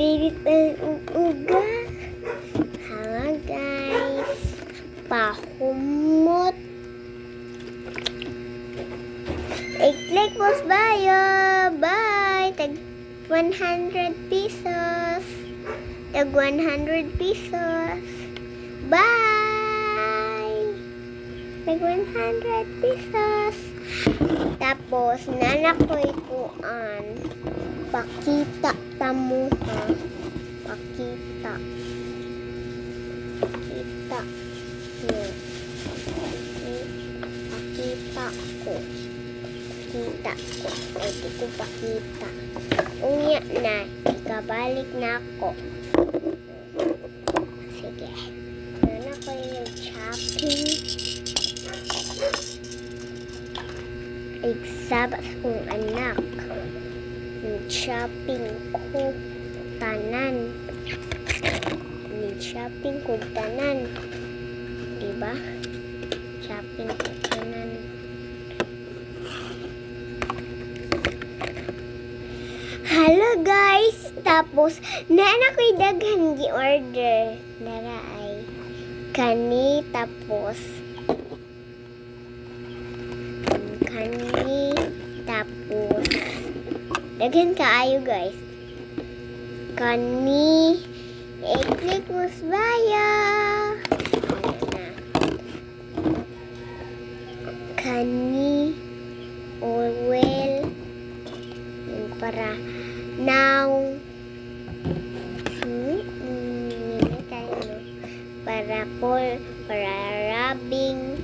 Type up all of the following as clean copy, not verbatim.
Lilit ng uga. Hala guys. Pahumot. I-click mo bayo. Bye. Tag 100 pesos. Tag 100 pesos. Bye. Tag 100 pesos. Tapos, nanak ko ikuan. Pakita tamo ha. Pakita. Pakita. Yan. Pakita ko. Pakita ko. Ito ko pakita. Unya na. Ikabalik na ako. Sige. Nanak ko yung shopping. Sabat sa kong anak. Shopping ko tanan. Shopping ko tanan. Diba? Shopping ko tanan. Hello guys! Tapos, nana ko'y daghan gi-order. Nara ay kani tapos daghan kaayo guys. Kani i-click mo baya. Kani oil yung para now para rubbing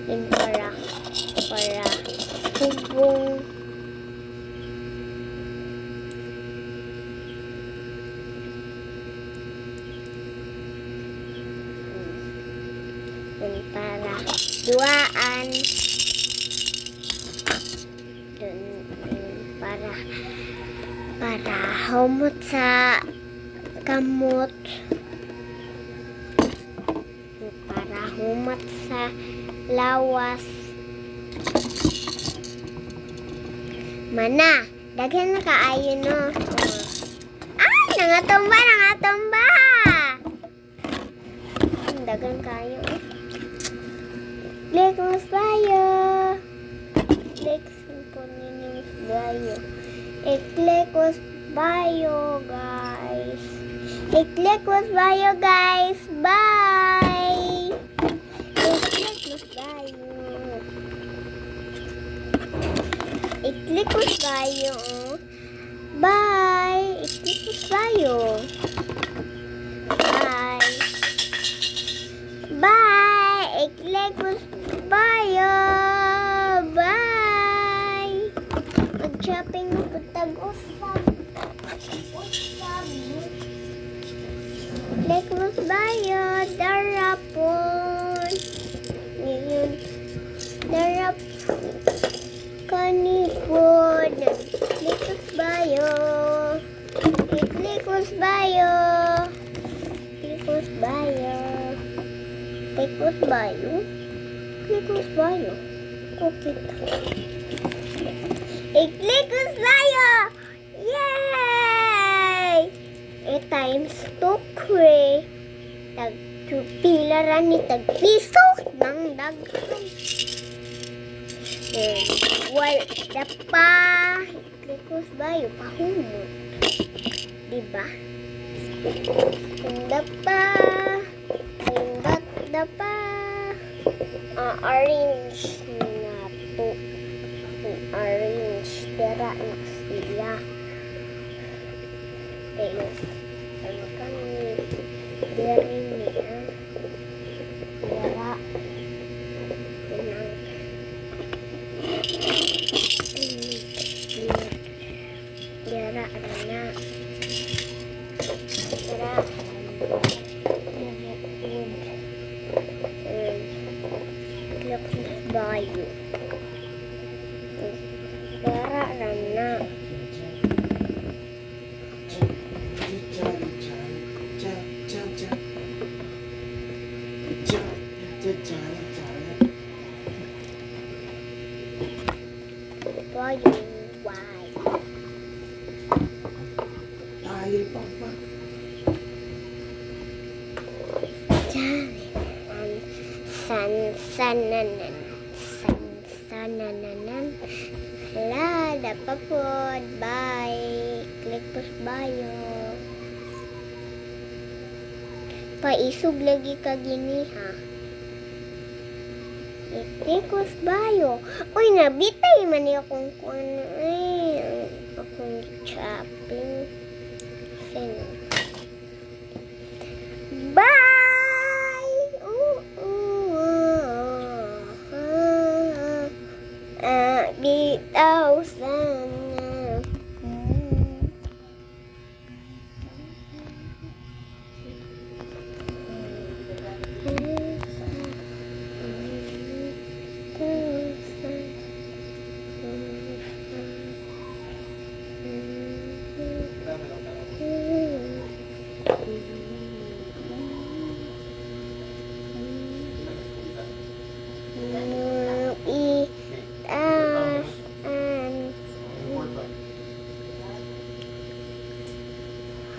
yung para hugong yung para duaan dun para humot sa kamot, para humot sa lawas. Mana, daghan na kaayo no. Ay, nangatomba. Daghan kaayo. Click mo bayo. Click po ninyo bayo. I-click mo bayo, guys. I-click mo bayo, guys. Bye. I-click mo bayo. I-click mo bayo. Bye. I-click mo bayo. Bye. Bye. I-click mo bayo. Bye. Mag-shopping mo putag-usap. Click mo bayo. Darapon. Ngayon. Darapon. Kanipod. Click bayo. Click bayo. Click bayo. Click bayo. Click bayo. Okay. I-click bayo. Yay! Times 2 kre. Tag pilaran ni tag piso ng daghan. Wala pa. Click bayo pahumot. Diba? Dapa. Dapa. Orange na to. Orange. Dera na sila. Ayun. Ano kami? Dera ni Dera. Dera na. Dera. Bayo. Dara rana. Bayo. Why? Tali pa pa. Sananan. Hala, dapat po. Bye. Click push bayo. Paisog lagi ka gini ha. Itikos bayo. Uy, nabitay man niya kung ano eh. Akong shopping. Sino? Bye! Bitaw sa